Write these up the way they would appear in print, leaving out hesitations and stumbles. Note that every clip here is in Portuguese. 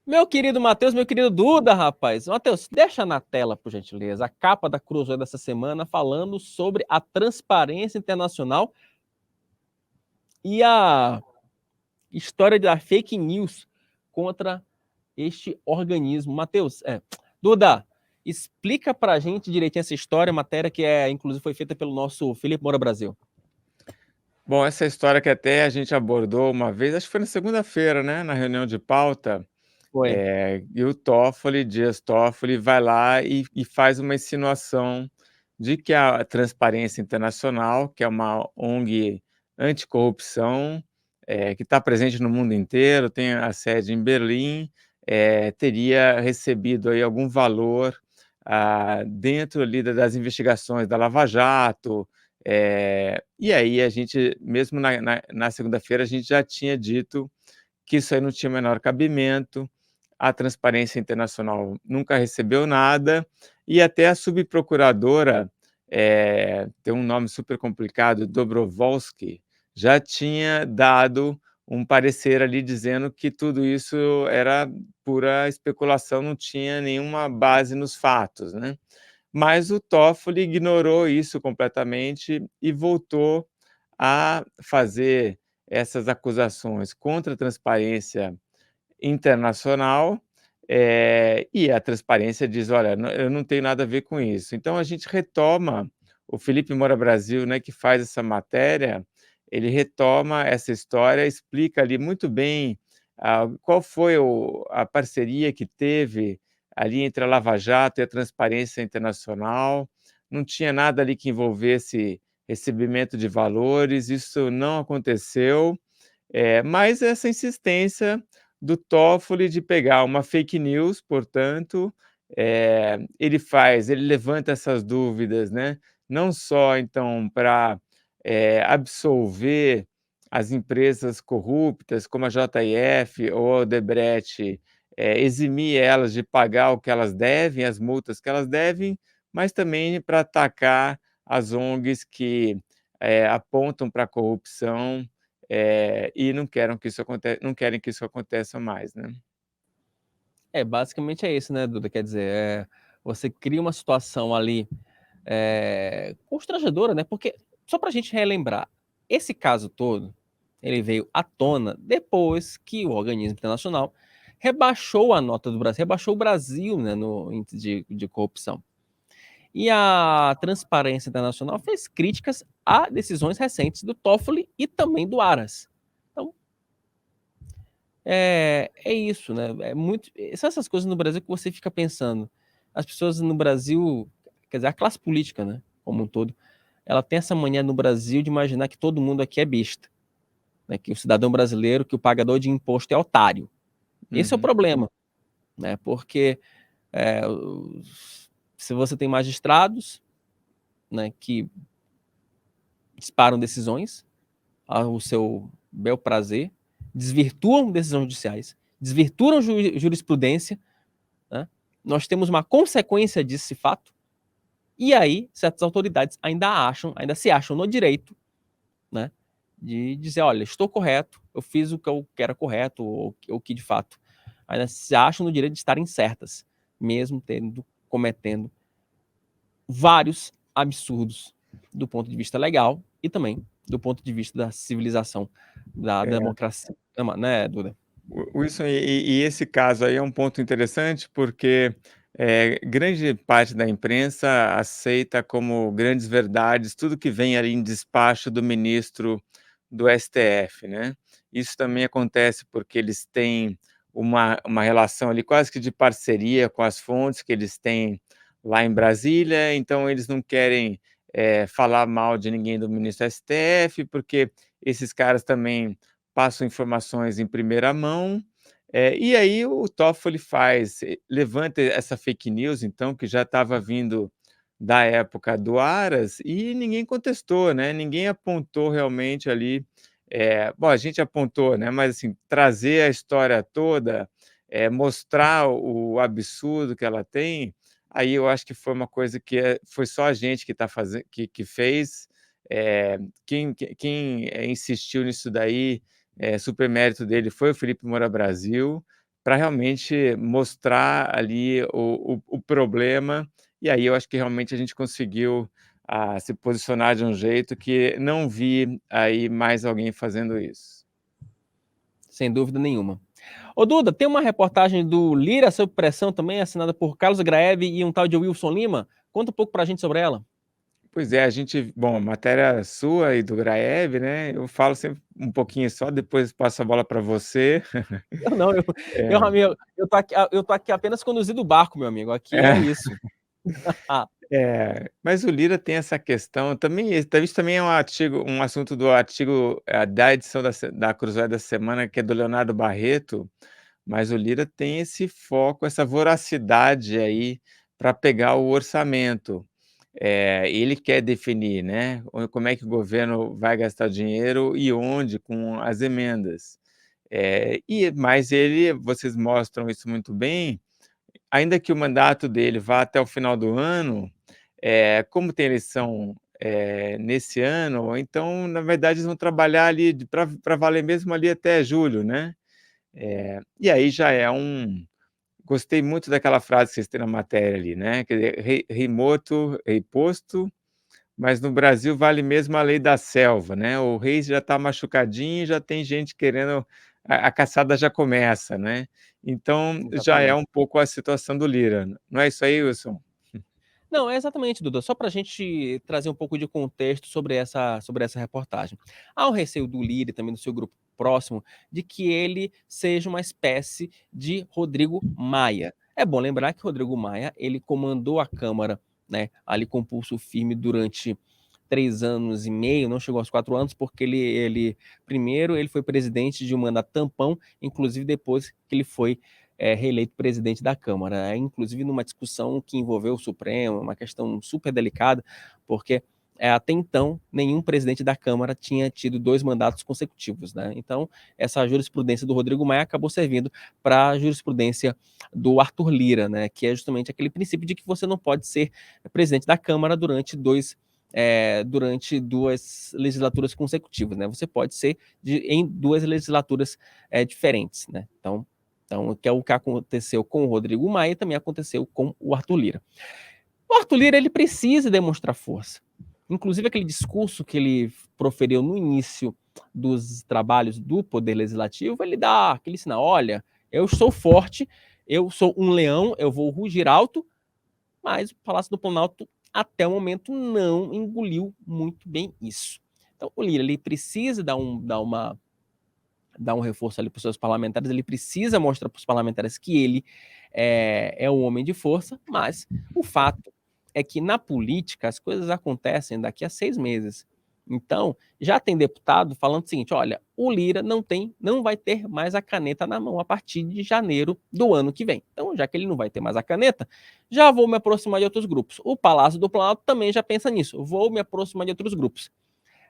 Meu querido Matheus, meu querido Duda, rapaz. Matheus, deixa na tela, por gentileza, a capa da Cruzeiro dessa semana falando sobre a transparência internacional e a história da fake news contra este organismo. Matheus, Duda, explica pra gente direitinho essa história, matéria que inclusive foi feita pelo nosso Felipe Moura Brasil. Bom, essa história que até a gente abordou uma vez, acho que foi na segunda-feira, né, na reunião de pauta, Foi. e o Dias Toffoli, vai lá e faz uma insinuação de que a Transparência Internacional, que é uma ONG anticorrupção, que está presente no mundo inteiro, tem a sede em Berlim, teria recebido aí algum valor dentro ali das investigações da Lava Jato. E aí a gente, mesmo na segunda-feira, a gente já tinha dito que isso aí não tinha o menor cabimento, a Transparência Internacional nunca recebeu nada, e até a subprocuradora, tem um nome super complicado, Dobrovolsky, já tinha dado um parecer ali dizendo que tudo isso era pura especulação, não tinha nenhuma base nos fatos, né? Mas o Toffoli ignorou isso completamente e voltou a fazer essas acusações contra a Transparência Internacional, e a Transparência diz: "Olha, eu não tenho nada a ver com isso". Então a gente retoma, o Felipe Moura Brasil, né, que faz essa matéria, ele retoma essa história, explica ali muito bem, qual foi a parceria que teve ali entre a Lava Jato e a Transparência Internacional. Não tinha nada ali que envolvesse recebimento de valores, isso não aconteceu. Mas essa insistência do Toffoli de pegar uma fake news, portanto, ele levanta essas dúvidas, né, não só então para absolver as empresas corruptas como a JF ou a Odebrecht, eximir elas de pagar o que elas devem, as multas que elas devem, mas também para atacar as ONGs que apontam pra corrupção, e não querem que isso aconteça mais, né. Basicamente é isso, né, Duda? Quer dizer, você cria uma situação ali constrangedora, né? Porque, só pra gente relembrar, esse caso todo, ele veio à tona depois que o organismo internacional rebaixou a nota do Brasil, rebaixou o Brasil, né, no índice de corrupção. E a Transparência Internacional fez críticas a decisões recentes do Toffoli e também do Aras. Então, é isso, né? São essas coisas no Brasil que você fica pensando. As pessoas no Brasil, quer dizer, a classe política, né, como um todo, ela tem essa mania no Brasil de imaginar que todo mundo aqui é besta, né? Que o cidadão brasileiro, que o pagador de imposto é otário. Esse é o Uhum. problema, né? Porque é, se você tem magistrados, né, que disparam decisões ao seu bel prazer, desvirtuam decisões judiciais, desvirtuam jurisprudência, né? Nós temos uma consequência desse fato, e aí certas autoridades ainda se acham no direito, né, de dizer, olha, estou correto, eu fiz o que eu quero correto, ou o que de fato, ainda se acham no direito de estarem certas, mesmo cometendo vários absurdos do ponto de vista legal e também do ponto de vista da civilização, da É. democracia, né, Duda? Isso e esse caso aí é um ponto interessante, porque, grande parte da imprensa aceita como grandes verdades tudo que vem ali em despacho do ministro do STF, né. Isso também acontece porque eles têm uma relação ali quase que de parceria com as fontes que eles têm lá em Brasília, então eles não querem, falar mal de ninguém do ministro do STF, porque esses caras também passam informações em primeira mão, e aí o Toffoli levanta essa fake news, então, que já estava vindo da época do Aras e ninguém contestou, né, ninguém apontou realmente ali, bom, a gente apontou, né, mas assim, trazer a história toda, mostrar o absurdo que ela tem, aí eu acho que foi uma coisa que foi só a gente que tá fazen que fez, quem insistiu nisso daí, super mérito dele foi o Felipe Moura Brasil, para realmente mostrar ali o problema, e aí eu acho que realmente a gente conseguiu, se posicionar de um jeito que não vi aí mais alguém fazendo isso. Sem dúvida nenhuma. Ô Duda, tem uma reportagem do Lira sob pressão também, assinada por Carlos Graeve e um tal de Wilson Lima. Conta um pouco pra gente sobre ela. Pois é, a gente bom, matéria sua e do Graev, né, eu falo sempre um pouquinho só, depois passo a bola para você. Eu não, É. amigo, eu tô aqui apenas conduzindo o barco, meu amigo, aqui é É. isso. É, mas o Lira tem essa questão também, isso também é um assunto do artigo, da edição da Cruzoé da semana, que é do Leonardo Barreto, mas o Lira tem esse foco, essa voracidade aí para pegar o orçamento. Ele quer definir, né, como é que o governo vai gastar o dinheiro e onde com as emendas. Mas vocês mostram isso muito bem, ainda que o mandato dele vá até o final do ano, como tem eleição, nesse ano, então, na verdade, eles vão trabalhar ali para valer mesmo ali até julho, né. E aí já é gostei muito daquela frase que vocês têm na matéria ali, né, quer dizer, rei morto, rei posto, mas no Brasil vale mesmo a lei da selva, né, o rei já está machucadinho e já tem gente querendo a caçada já começa, né. Então já é Exatamente. um pouco a situação do Lira, não é isso aí, Wilson? Não, é exatamente, Duda. Só para a gente trazer um pouco de contexto sobre essa reportagem. Há um receio do Lira e também do seu grupo próximo de que ele seja uma espécie de Rodrigo Maia. É bom lembrar que Rodrigo Maia ele comandou a Câmara, né, ali com pulso firme durante 3 anos e meio, não chegou aos 4 anos, porque primeiro ele foi presidente de um mandato tampão, inclusive depois que ele foi reeleito presidente da Câmara, inclusive numa discussão que envolveu o Supremo, uma questão super delicada, porque até então nenhum presidente da Câmara tinha tido 2 mandatos consecutivos, né? Então essa jurisprudência do Rodrigo Maia acabou servindo para a jurisprudência do Arthur Lira, né? Que é justamente aquele princípio de que você não pode ser presidente da Câmara durante 2 legislaturas consecutivas, né? Você pode ser em 2 legislaturas diferentes, né? Então, que é o que aconteceu com o Rodrigo Maia e também aconteceu com o Arthur Lira. O Arthur Lira ele precisa demonstrar força. Inclusive aquele discurso que ele proferiu no início dos trabalhos do Poder Legislativo, ele dá aquele sinal, olha, eu sou forte, eu sou um leão, eu vou rugir alto, mas o Palácio do Planalto, até o momento, não engoliu muito bem isso. Então, o Lira ele precisa dar um reforço ali para os seus parlamentares, ele precisa mostrar para os parlamentares que ele é um homem de força, mas o fato é que na política as coisas acontecem daqui a 6 meses. Então, já tem deputado falando o seguinte: olha, o Lira não vai ter mais a caneta na mão a partir de janeiro do ano que vem. Então, já que ele não vai ter mais a caneta, já vou me aproximar de outros grupos. O Palácio do Planalto também já pensa nisso, vou me aproximar de outros grupos.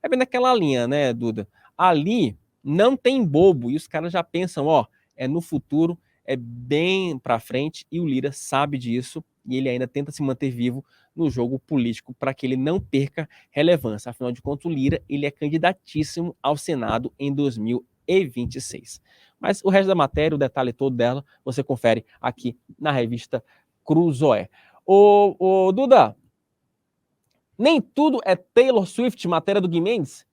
É bem naquela linha, né, Duda? Ali não tem bobo e os caras já pensam, ó, é no futuro, é bem para frente e o Lira sabe disso e ele ainda tenta se manter vivo no jogo político para que ele não perca relevância. Afinal de contas, o Lira ele é candidatíssimo ao Senado em 2026. Mas o resto da matéria, o detalhe todo dela, você confere aqui na revista Cruzoé. Ô Duda, nem tudo é Taylor Swift, matéria do Gui Mendes?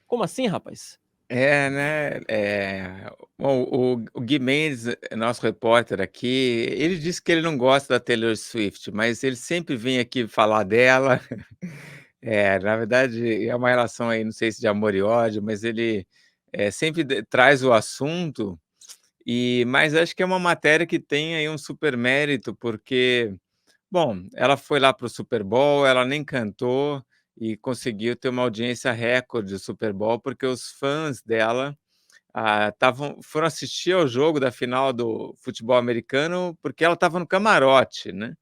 Como assim, rapaz? É, né, bom, o Gui Mendes, nosso repórter aqui, ele disse que ele não gosta da Taylor Swift, mas ele sempre vem aqui falar dela. Na verdade, é uma relação aí, não sei se de amor e ódio, mas ele, sempre traz o assunto, mas acho que é uma matéria que tem aí um super mérito, porque bom, ela foi lá para o Super Bowl, ela nem cantou e conseguiu ter uma audiência recorde do Super Bowl, porque os fãs dela, foram assistir ao jogo da final do futebol americano, porque ela estava no camarote, né.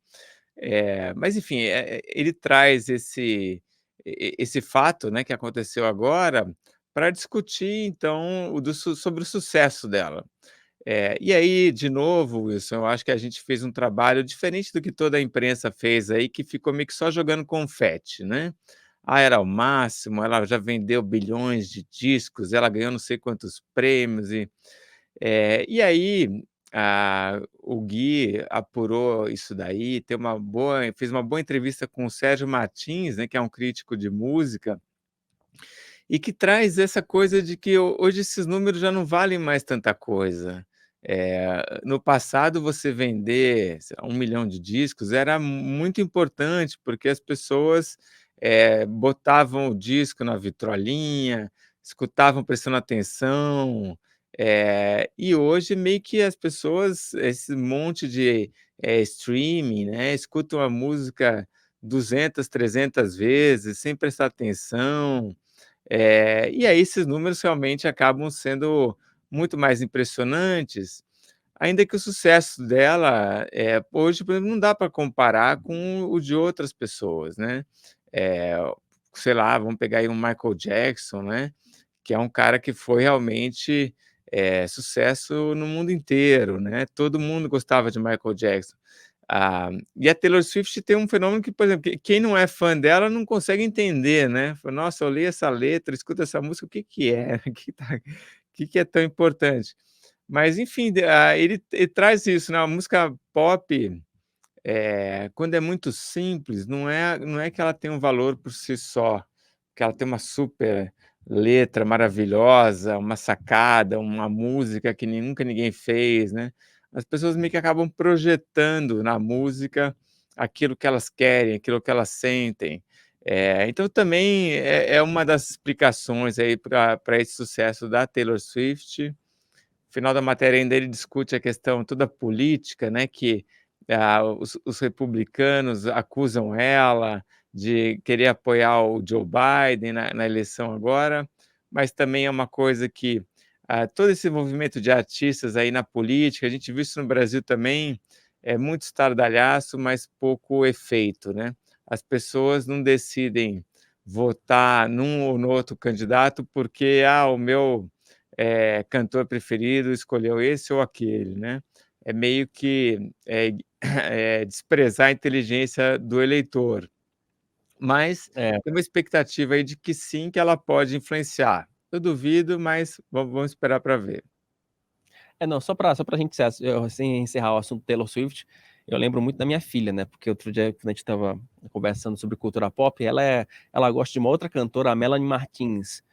Mas enfim, ele traz esse fato, né, que aconteceu agora, para discutir então sobre o sucesso dela. E aí, de novo, Wilson, eu acho que a gente fez um trabalho diferente do que toda a imprensa fez aí, que ficou meio que só jogando confete, né. "Ah, era o máximo, ela já vendeu bilhões de discos, ela ganhou não sei quantos prêmios", e aí O Gui apurou isso daí, fez uma boa entrevista com o Sérgio Martins, né, que é um crítico de música, e que traz essa coisa de que hoje esses números já não valem mais tanta coisa. No passado, você vender, sei lá, 1 milhão de discos era muito importante, porque as pessoas, botavam o disco na vitrolinha, escutavam prestando atenção, e hoje meio que as pessoas, esse monte de, streaming, né, escutam a música 200, 300 vezes sem prestar atenção. E aí esses números realmente acabam sendo muito mais impressionantes, ainda que o sucesso dela, hoje, por exemplo, não dá para comparar com o de outras pessoas, né. Eh, Sei lá, vamos pegar aí um Michael Jackson, né, que é um cara que foi realmente, sucesso no mundo inteiro, né, todo mundo gostava de Michael Jackson. E a Taylor Swift tem um fenômeno que, por exemplo, quem não é fã dela não consegue entender, né, fala: "Nossa, eu li essa letra, escuto essa música, o que que é? O que é tão importante?". Mas enfim, ele traz isso, né, a música pop, quando é muito simples, não é que ela tem um valor por si só, que ela tem uma super letra maravilhosa, uma sacada, uma música que nunca ninguém fez, né. As pessoas meio que acabam projetando na música aquilo que elas querem, aquilo que elas sentem. Então também é uma das explicações aí para esse sucesso da Taylor Swift. No final da matéria ainda ele discute a questão toda política, né, que, os republicanos acusam ela de querer apoiar o Joe Biden na eleição agora, mas também é uma coisa que, todo esse movimento de artistas aí na política, a gente viu isso no Brasil também, é muito estardalhaço, mas pouco efeito, né. As pessoas não decidem votar num ou no outro candidato porque: "O meu cantor preferido escolheu esse ou aquele, né. É meio que, desprezar a inteligência do eleitor, mas É. tem uma expectativa aí de que sim, que ela pode influenciar. Eu duvido, mas vamos esperar para ver. Não, só pra gente assim, encerrar o assunto Taylor Swift, eu lembro muito da minha filha, né, porque outro dia quando a gente estava conversando sobre cultura pop, ela gosta de uma outra cantora, a Melanie Martins,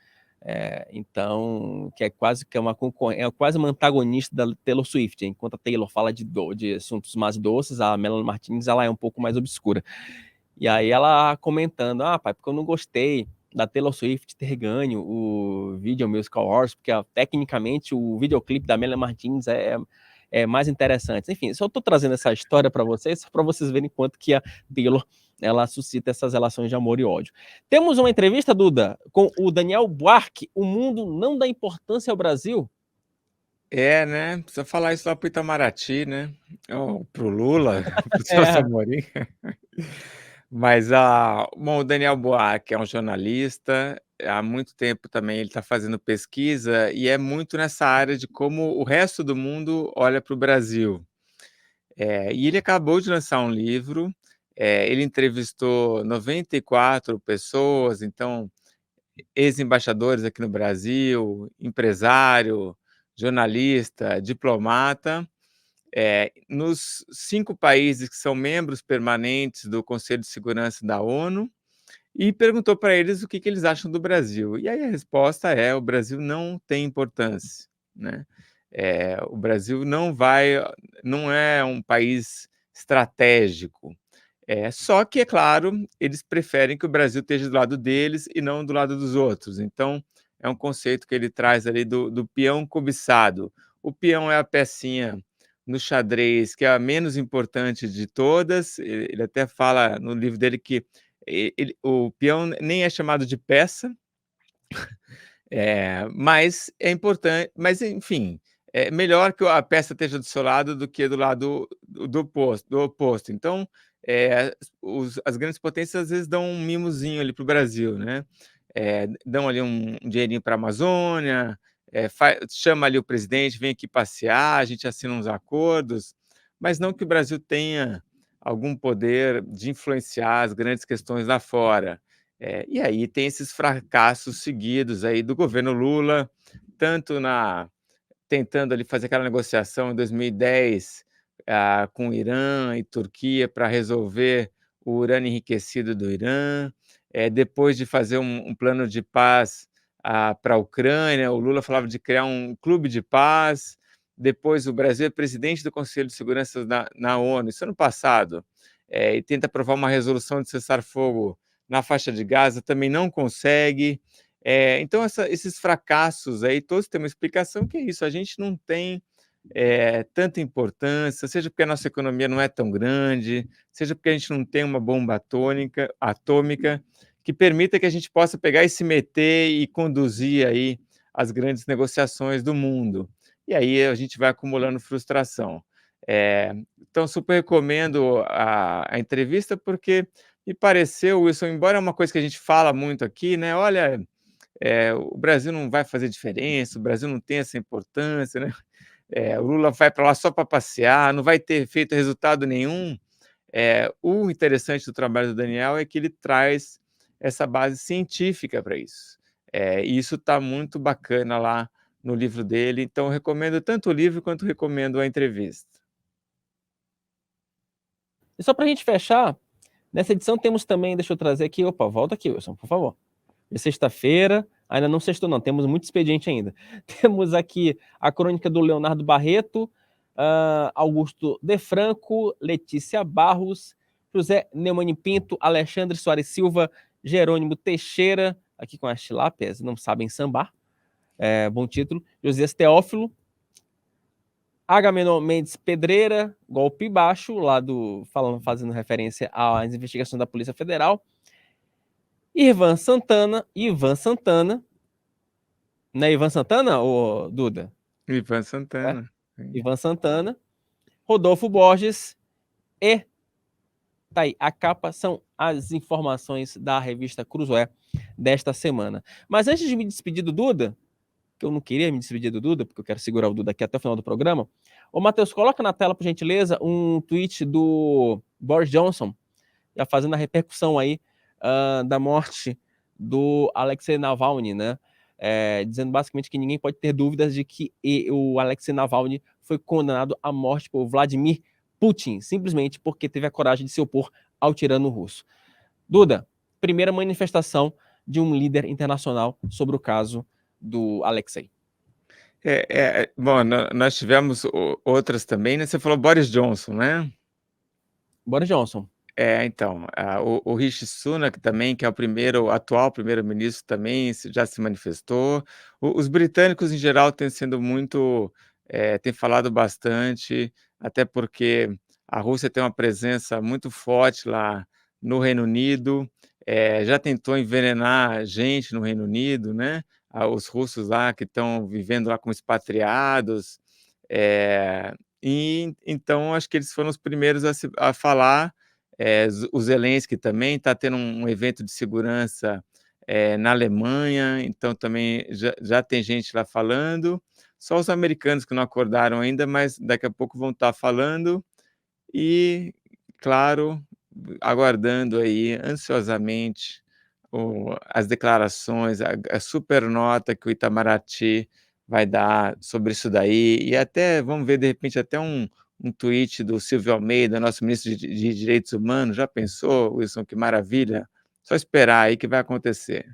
então, que é quase que é quase uma antagonista da Taylor Swift, enquanto a Taylor fala de assuntos mais doces, a Melanie Martins, ela é um pouco mais obscura. E aí ela comentando: "Ah, pai, porque eu não gostei da Taylor Swift ter ganho o Video Music Awards, porque, tecnicamente, o videoclipe da Melanie Martins é mais interessante". Enfim, só tô trazendo essa história para vocês, só pra vocês verem quanto que a Taylor, ela suscita essas relações de amor e ódio. Temos uma entrevista, Duda, com o Daniel Buarque, "O mundo não dá importância ao Brasil". É, né, precisa falar isso lá para o Itamaraty, né, ou para o Lula, para o Celso É. Amorim. Mas, bom, o Daniel Buarque é um jornalista, há muito tempo também ele está fazendo pesquisa e é muito nessa área de como o resto do mundo olha para o Brasil. E ele acabou de lançar um livro, ele entrevistou 94 pessoas, então, ex-embaixadores aqui no Brasil, empresário, jornalista, diplomata, nos 5 países que são membros permanentes do Conselho de Segurança da ONU, e perguntou para eles o que que eles acham do Brasil. E aí a resposta é: o Brasil não tem importância, né. O Brasil não é um país estratégico. Só que, é claro, eles preferem que o Brasil esteja do lado deles e não do lado dos outros. Então, é um conceito que ele traz ali do peão cobiçado. O peão é a pecinha no xadrez que é a menos importante de todas. Ele até fala no livro dele que o peão nem é chamado de peça, mas é importante, mas enfim, é melhor que a peça esteja do seu lado do que do lado do oposto. Então, as grandes potências às vezes dão um mimozinho ali para o Brasil, né, dão ali um dinheirinho para a Amazônia, chama ali o presidente: "Vem aqui passear", a gente assina uns acordos, mas não que o Brasil tenha algum poder de influenciar as grandes questões lá fora. E aí tem esses fracassos seguidos aí do governo Lula, tanto na tentando ali fazer aquela negociação em 2010, com o Irã e Turquia para resolver o urânio enriquecido do Irã. Depois de fazer um plano de paz para a Ucrânia, o Lula falava de criar um clube de paz. Depois, o Brasil é presidente do Conselho de Segurança na ONU, isso ano passado, e tenta aprovar uma resolução de cessar-fogo na faixa de Gaza, também não consegue. Então, esses fracassos aí, todos têm uma explicação, que é isso: a gente não tem tanta importância, seja porque a nossa economia não é tão grande, seja porque a gente não tem uma bomba atômica que permita que a gente possa pegar e se meter e conduzir aí as grandes negociações do mundo. E aí a gente vai acumulando frustração. Então, super recomendo a entrevista, porque me pareceu, Wilson, embora é uma coisa que a gente fala muito aqui, né? Olha, o Brasil não vai fazer diferença, o Brasil não tem essa importância, né? O Lula vai para lá só para passear, não vai ter feito resultado nenhum. O interessante do trabalho do Daniel é que ele traz essa base científica para isso. E isso está muito bacana lá no livro dele, então eu recomendo tanto o livro quanto recomendo a entrevista. E só para a gente fechar, nessa edição temos também, deixa eu trazer aqui, opa, volta aqui, Wilson, por favor. É sexta-feira, ainda não sextou não, temos muito expediente ainda. Temos aqui a crônica do Leonardo Barreto, Augusto De Franco, Letícia Barros, José Neumann Pinto, Alexandre Soares Silva, Jerônimo Teixeira, aqui com as tilápias, não sabem sambar, bom título, Josias Teófilo, Agamenon Mendes Pedreira, Golpe Baixo, lá fazendo referência às investigações da Polícia Federal, Ivan Santana, não é Ivan Santana, ou Duda? Ivan Santana. Ivan Santana, Rodolfo Borges e tá aí, a capa são as informações da revista Cruzoé desta semana. Mas antes de me despedir do Duda, que eu não queria me despedir do Duda, porque eu quero segurar o Duda aqui até o final do programa, ô Matheus, coloca na tela, por gentileza, um tweet do Boris Johnson, já fazendo a repercussão aí da morte do Alexei Navalny, né? Dizendo basicamente que ninguém pode ter dúvidas de que o Alexei Navalny foi condenado à morte por Vladimir Putin, simplesmente porque teve a coragem de se opor ao tirano russo. Duda, primeira manifestação de um líder internacional sobre o caso do Alexei. Bom, nós tivemos outras também, né? Você falou Boris Johnson, né? Boris Johnson. Então, o Rishi Sunak também, que é o atual primeiro-ministro, também já se manifestou. Os britânicos, em geral, têm sido muito, têm falado bastante, até porque a Rússia tem uma presença muito forte lá no Reino Unido, já tentou envenenar gente no Reino Unido, né? Os russos lá que estão vivendo lá como expatriados. E então acho que eles foram os primeiros a falar. O Zelensky também está tendo um evento de segurança na Alemanha, então também já tem gente lá falando. Só os americanos que não acordaram ainda, mas daqui a pouco vão estar falando. E, claro, aguardando aí ansiosamente as declarações, a super nota que o Itamaraty vai dar sobre isso daí, e até vamos ver, de repente, até um tweet do Silvio Almeida, nosso ministro de Direitos Humanos. Já pensou, Wilson, que maravilha? Só esperar aí que vai acontecer.